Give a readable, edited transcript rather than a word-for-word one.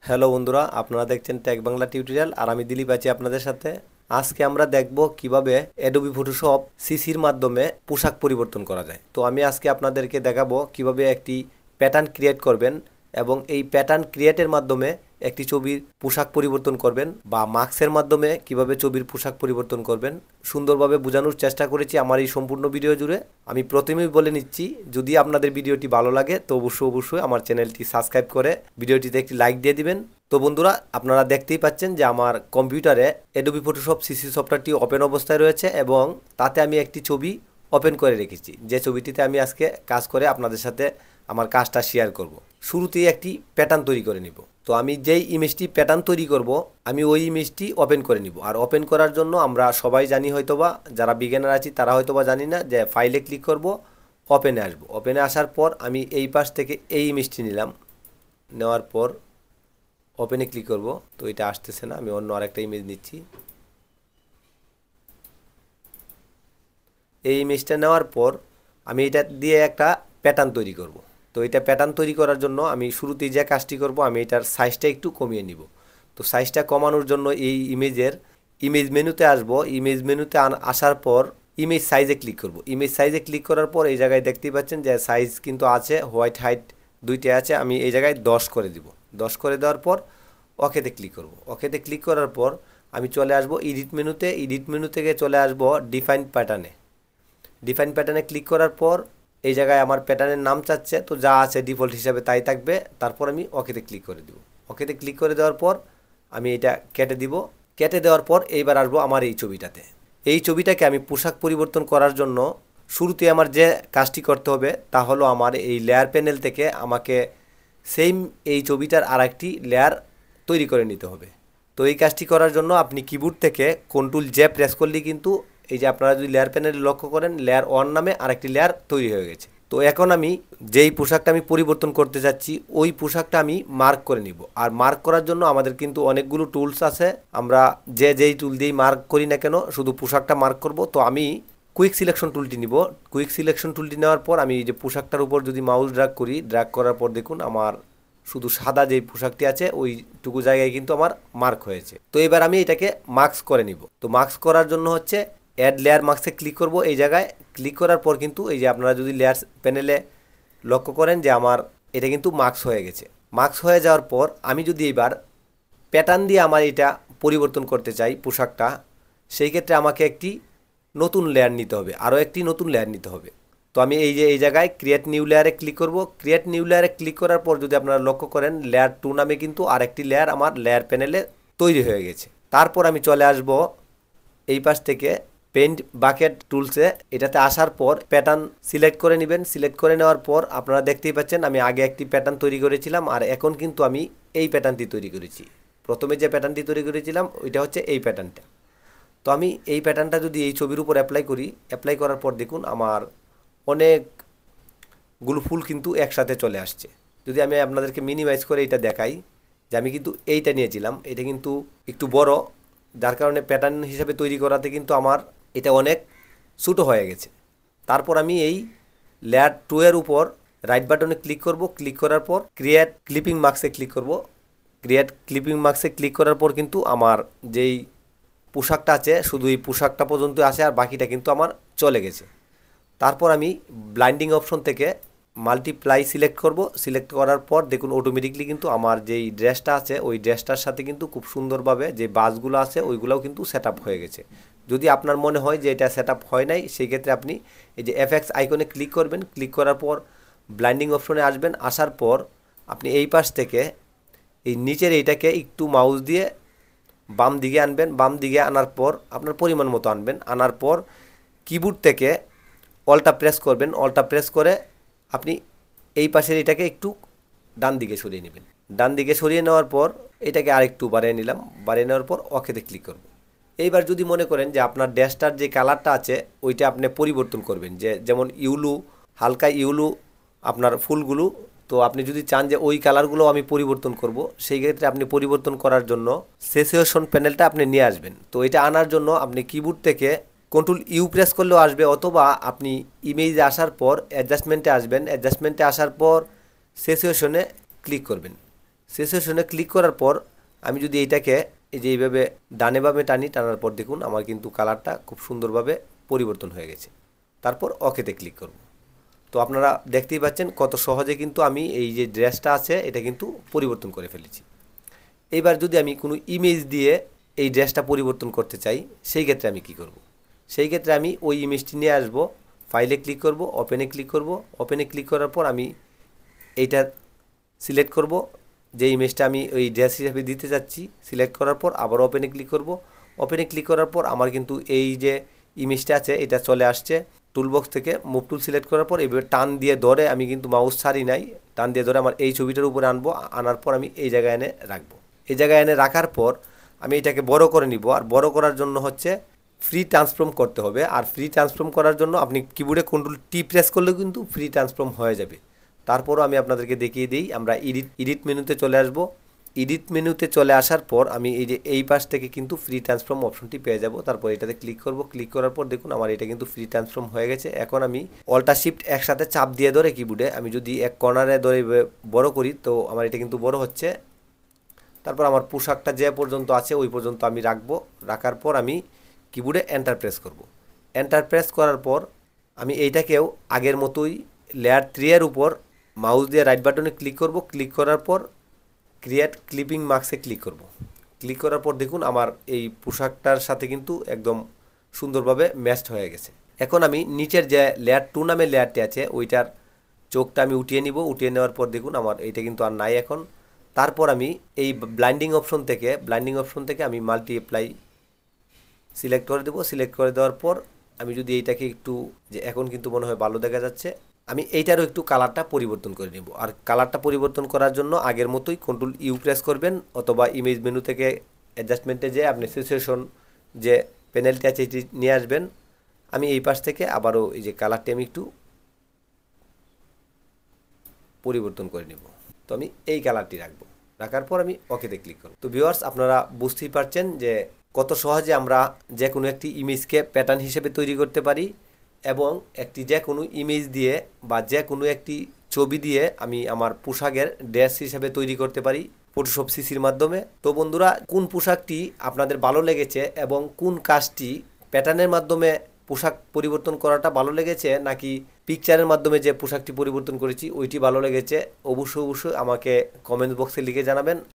Hello বন্ধুরা, আপনারা দেখছেন টেক বাংলা টিউটোরিয়াল আর আমি দিলীপ আছি আপনাদের সাথে। আজকে আমরা দেখব কিভাবে অ্যাডোবি ফটোশপ সিসির মাধ্যমে পোশাক পরিবর্তন করা যায়। তো আমি আজকে আপনাদেরকে দেখাবো কিভাবে একটি প্যাটার্ন ক্রিয়েট করবেন এবং এই প্যাটার্ন ক্রিয়েটের মাধ্যমে একটি ছবির পোশাক পরিবর্তন করবেন বা মাস্কের মাধ্যমে কিভাবে ছবির পোশাক পরিবর্তন করবেন। সুন্দরভাবে বোঝানোর চেষ্টা করেছি আমার এই সম্পূর্ণ ভিডিও জুড়ে। আমি প্রথমেই বলে নিচ্ছি, যদি আপনাদের ভিডিওটি ভালো লাগে তো অবশ্যই আমার চ্যানেলটি সাবস্ক্রাইব করে ভিডিওটিতে একটি লাইক দিয়ে দিবেন। তো বন্ধুরা, আপনারা দেখতেই পাচ্ছেন যে আমার কম্পিউটারে অ্যাডোবি ফটোশপ সিসি সফটওয়্যারটি ওপেন অবস্থায় রয়েছে এবং তাতে আমি একটি ছবি ওপেন করে রেখেছি, যে ছবিটিতে আমি আজকে কাজ করে আপনাদের সাথে আমার কাজটা শেয়ার করব। শুরুতেই একটি প্যাটার্ন তৈরি করে নিব। তো আমি যেই ইমেজটি প্যাটার্ন তৈরি করব আমি ওই ইমেজটি ওপেন করে নিব। আর ওপেন করার জন্য আমরা সবাই জানি, হয়তোবা যারা বিগিনার আছি তারা হয়তোবা জানি না, যে ফাইলে ক্লিক করব, ওপেনে আসব। ওপেনে আসার পর আমি এই পাশ থেকে এই ইমেজটি নিলাম, নেওয়ার পর ওপেনে ক্লিক করব। তো এটা আসতেছে না, আমি অন্য আরেকটা ইমেজ নিচ্ছি। এই ইমেজটা নেওয়ার পর আমি এটা দিয়ে একটা প্যাটার্ন তৈরি করব। তো এটা প্যাটার্ন তৈরি করার জন্য আমি শুরুতেই যে কাজটি করব, আমি এটার সাইজটা একটু কমিয়ে নিব। তো সাইজটা কমানোর জন্য এই ইমেজ মেনুতে আসব। ইমেজ মেনুতে আসার পর ইমেজ সাইজে ক্লিক করব। ইমেজ সাইজে ক্লিক করার পর এই জায়গায় দেখতেই পাচ্ছেন যে সাইজ কিন্তু আছে, হোয়াইট হাইট দুইটা আছে। আমি এই জায়গায় 10 করে দিব। 10 করে দেওয়ার পর ওকেতে ক্লিক করব। ওকেতে ক্লিক করার পর আমি চলে আসব এডিট মেনুতে। এডিট মেনু থেকে চলে আসব ডিফাইন প্যাটার্নে। ডিফাইন প্যাটার্নে ক্লিক করার পর এই জায়গায় আমার প্যাটার্নের নাম চাচ্ছে, তো যা আছে ডিফল্ট হিসাবে তাই থাকবে। তারপর আমি ওকেতে ক্লিক করে দেব। ওকেতে ক্লিক করে দেওয়ার পর আমি এটা কেটে দিব। কেটে দেওয়ার পর এইবার আসবো আমার এই ছবিটাতে। এই ছবিটাকে আমি পোশাক পরিবর্তন করার জন্য শুরুতে আমার যে কাজটি করতে হবে তা হলো, আমার এই লেয়ার প্যানেল থেকে আমাকে সেম এই ছবিটার আরেকটি লেয়ার তৈরি করে নিতে হবে। তো এই কাজটি করার জন্য আপনি কিবোর্ড থেকে কন্ট্রোল জে প্রেস করলেই কিন্তু এই যে আপনারা যদি লেয়ার প্যানেলে লক্ষ্য করেন, লেয়ার 1 নামে আরেকটি লেয়ার তৈরি হয়ে গেছে। তো এখন আমি যেই পোশাকটা আমি পরিবর্তন করতে যাচ্ছি ওই পোশাকটা আমি মার্ক করে নিব। আর মার্ক করার জন্য আমাদের কিন্তু অনেকগুলো টুলস আছে, আমরা যেই টুল দিয়েই মার্ক করি না কেন শুধু পোশাকটা মার্ক করব। তো আমি কুইক সিলেকশন টুলটি নিব। কুইক সিলেকশন টুলটি নেওয়ার পর আমি এই যে পোশাকটার উপর যদি মাউস ড্র্যাগ করি, ড্র্যাগ করার পর দেখুন আমার শুধু সাদা যেই পোশাকটি আছে ওইটুকু জায়গায় কিন্তু আমার মার্ক হয়েছে। তো এবার আমি এটাকে মার্কস করে নিব। তো মার্কস করার জন্য হচ্ছে অ্যাড লেয়ার মার্কসে ক্লিক করব। এই জায়গায় ক্লিক করার পর কিন্তু এই যে আপনারা যদি লেয়ার প্যানেলে লক্ষ্য করেন যে আমার এটা কিন্তু মার্কস হয়ে গেছে। মার্কস হয়ে যাওয়ার পর আমি যদি এবার প্যাটার্ন দিয়ে আমার এটা পরিবর্তন করতে চাই পোশাকটা, সেই ক্ষেত্রে আমাকে একটি নতুন লেয়ার নিতে হবে, আরও একটি নতুন লেয়ার নিতে হবে। তো আমি এই জায়গায় ক্রিয়েট নিউ লেয়ারে ক্লিক করব। ক্রিয়েট নিউ লেয়ারে ক্লিক করার পর যদি আপনারা লক্ষ্য করেন লেয়ার 2 নামে কিন্তু আরেকটি লেয়ার আমার লেয়ার প্যানেলে তৈরি হয়ে গেছে। তারপর আমি চলে আসব এই পাশ থেকে পেইন্ট বাকেট টুলসে। এটাতে আসার পর প্যাটার্ন সিলেক্ট করে নেবেন। সিলেক্ট করে নেওয়ার পর আপনারা দেখতেই পাচ্ছেন আমি আগে একটি প্যাটার্ন তৈরি করেছিলাম আর এখন কিন্তু আমি এই প্যাটার্নটি তৈরি করেছি। প্রথমে যে প্যাটার্নটি তৈরি করেছিলাম ওইটা হচ্ছে এই প্যাটার্নটা। তো আমি এই প্যাটার্নটা যদি এই ছবির উপর অ্যাপ্লাই করি, অ্যাপ্লাই করার পর দেখুন আমার অনেকগুলো ফুল কিন্তু একসাথে চলে আসছে। যদি আমি আপনাদেরকে মিনিমাইজ করে এটা দেখাই, যে আমি কিন্তু এইটা নিয়েছিলাম, এটা কিন্তু একটু বড়, যার কারণে প্যাটার্ন হিসেবে তৈরি করাতে কিন্তু আমার এটা অনেক ছোটো হয়ে গেছে। তারপর আমি এই লেয়ার 2 এর উপর রাইট বাটনে ক্লিক করব। ক্লিক করার পর ক্রিয়েট ক্লিপিং মার্কসে ক্লিক করব। ক্রিয়েট ক্লিপিং মার্কসে ক্লিক করার পর কিন্তু আমার যেই পোশাকটা আছে শুধু এই পোশাকটা পর্যন্ত আসে, আর বাকিটা কিন্তু আমার চলে গেছে। তারপর আমি ব্লাইন্ডিং অপশন থেকে মাল্টিপ্লাই সিলেক্ট করব। সিলেক্ট করার পর দেখুন অটোমেটিকলি কিন্তু আমার যেই ড্রেসটা আছে ওই ড্রেসটার সাথে কিন্তু খুব সুন্দরভাবে যে বাসগুলো আছে ওইগুলোও কিন্তু সেট আপ হয়ে গেছে। যদি আপনার মনে হয় যে এটা সেট আপ হয় নাই, সেই ক্ষেত্রে আপনি এই যে এফএক্স আইকনে ক্লিক করবেন। ক্লিক করার পর ব্লাইন্ডিং অপশনে আসবেন। আসার পর আপনি এই পাশ থেকে এই নিচের এইটাকে একটু মাউস দিয়ে বাম দিকে আনবেন। বাম দিকে আনার পর আপনার পরিমাণ মতো আনবেন। আনার পর কিবোর্ড থেকে অলটা প্রেস করবেন। অলটা প্রেস করে আপনি এই পাশের এটাকে একটু ডান দিকে সরিয়ে নেবেন। ডান দিকে সরিয়ে নেওয়ার পর এটাকে আরেকটু বাড়িয়ে নিলাম। বাড়িয়ে নেওয়ার পর ওকেতে ক্লিক করব। এইবার যদি মনে করেন যে আপনার ড্যাশটার যে কালারটা আছে ওইটা আপনি পরিবর্তন করবেন, যেমন ইউলু, হালকা ইউলু আপনার ফুলগুলো, তো আপনি যদি চান যে ওই কালারগুলো আমি পরিবর্তন করব, সেই ক্ষেত্রে আপনি পরিবর্তন করার জন্য সেসিয়েশন প্যানেলটা আপনি নিয়ে আসবেন। তো এটা আনার জন্য আপনি কিবোর্ড থেকে কন্ট্রোল ইউ প্রেস করলেও আসবে, অথবা আপনি ইমেজে আসার পর অ্যাডজাস্টমেন্টে আসবেন। অ্যাডজাস্টমেন্টে আসার পর সেসিয়েশনে ক্লিক করবেন। সিচুয়েশনে ক্লিক করার পর আমি যদি এইটাকে এই যে এইভাবে ডানে বামে টানার পর দেখুন আমার কিন্তু কালারটা খুব সুন্দরভাবে পরিবর্তন হয়ে গেছে। তারপর ওকেতে ক্লিক করব। তো আপনারা দেখতেই পাচ্ছেন কত সহজে কিন্তু আমি এই যে ড্রেসটা আছে এটা কিন্তু পরিবর্তন করে ফেলেছি। এইবার যদি আমি কোনো ইমেজ দিয়ে এই ড্রেসটা পরিবর্তন করতে চাই, সেই ক্ষেত্রে আমি কি করব? সেই ক্ষেত্রে আমি ওই ইমেজটি নিয়ে আসব, ফাইলে ক্লিক করব, ওপেনে ক্লিক করব। ওপেনে ক্লিক করার পর আমি এইটা সিলেক্ট করব, যে ইমেজটা আমি ওই ড্রেস হিসাবে দিতে যাচ্ছি। সিলেক্ট করার পর আবার ওপেনে ক্লিক করব। ওপেনে ক্লিক করার পর আমার কিন্তু এই যে ইমেজটা আছে এটা চলে আসছে। টুলবক্স থেকে মুভ টুল সিলেক্ট করার পর এভাবে টান দিয়ে ধরে, আমি কিন্তু মাউস ছাড়ি নাই, টান দিয়ে ধরে আমার এই ছবিটার উপরে আনবো। আনার পর আমি এই জায়গায় এনে রাখবো। এই জায়গায় এনে রাখার পর আমি এটাকে বড় করে নিব। আর বড় করার জন্য হচ্ছে ফ্রি ট্রান্সফর্ম করতে হবে। আর ফ্রি ট্রান্সফর্ম করার জন্য আপনি কিবোর্ডে কন্ট্রোল টি প্রেস করলেও কিন্তু ফ্রি ট্রান্সফর্ম হয়ে যাবে। তারপরও আমি আপনাদেরকে দেখিয়ে দিই। আমরা এডিট মেনুতে চলে আসব। এডিট মেনুতে চলে আসার পর আমি এই যে এই পাশ থেকে কিন্তু ফ্রি ট্রান্সফর্ম অপশনটি পেয়ে যাব। তারপর এটাতে ক্লিক করব। ক্লিক করার পর দেখুন আমার এটা কিন্তু ফ্রি ট্রান্সফর্ম হয়ে গেছে। এখন আমি অল্টার শিফট একসাথে চাপ দিয়ে ধরে কিবোর্ডে আমি যদি এক কর্নারে ধরে বড় করি তো আমার এটা কিন্তু বড় হচ্ছে। তারপর আমার পোশাকটা যে পর্যন্ত আছে ওই পর্যন্ত আমি রাখবো। রাখার পর আমি কিবোর্ডে এন্টার প্রেস করব। এন্টার প্রেস করার পর আমি এইটাকেও আগের মতোই লেয়ার 3 এর উপর মাউস দিয়ে রাইট বাটনে ক্লিক করব। ক্লিক করার পর ক্রিয়েট ক্লিপিং মার্কসে ক্লিক করব। ক্লিক করার পর দেখুন আমার এই পোশাকটার সাথে কিন্তু একদম সুন্দরভাবে ম্যাচড হয়ে গেছে। এখন আমি নিচের যে লেয়ার 2 নামের লেয়ারটি আছে ওইটার চোখটা আমি উঠিয়ে নিব। উঠিয়ে নেওয়ার পর দেখুন আমার এইটা কিন্তু আর নাই এখন। তারপর আমি এই ব্লাইন্ডিং অপশন থেকে আমি মাল্টি অ্যাপ্লাই সিলেক্ট করে দেবো। সিলেক্ট করে দেওয়ার পর আমি যদি এইটাকে একটু, যে এখন কিন্তু মনে হয় ভালো দেখা যাচ্ছে, আমি এইটারও একটু কালারটা পরিবর্তন করে নেব। আর কালারটা পরিবর্তন করার জন্য আগের মতোই কন্ট্রোল ইউ প্রেস করবেন, অথবা ইমেজ মেনু থেকে অ্যাডজাস্টমেন্টে যে আপনি সিচুয়েশন যে প্যানেলটি আছে এটি নিয়ে আসবেন। আমি এই পাশ থেকে আবারও এই যে কালারটি আমি একটু পরিবর্তন করে নেব। তো আমি এই কালারটি রাখবো। রাখার পর আমি ওকেতে ক্লিক করব। তো ভিউয়ার্স, আপনারা বুঝতেই পারছেন যে কত সহজে আমরা যে কোনো একটি ইমেজকে প্যাটার্ন হিসেবে তৈরি করতে পারি, এবং একটি যে কোনো ইমেজ দিয়ে বা যে কোনো একটি ছবি দিয়ে আমি আমার পোশাকের ড্রেস হিসেবে তৈরি করতে পারি ফটোশপ সিসির মাধ্যমে। তো বন্ধুরা, কোন পোশাকটি আপনাদের ভালো লেগেছে এবং কোন কাজটি প্যাটার্নের মাধ্যমে পোশাক পরিবর্তন করাটা ভালো লেগেছে, নাকি পিকচারের মাধ্যমে যে পোশাকটি পরিবর্তন করেছি ওইটি ভালো লেগেছে, অবশ্যই আমাকে কমেন্ট বক্সে লিখে জানাবেন।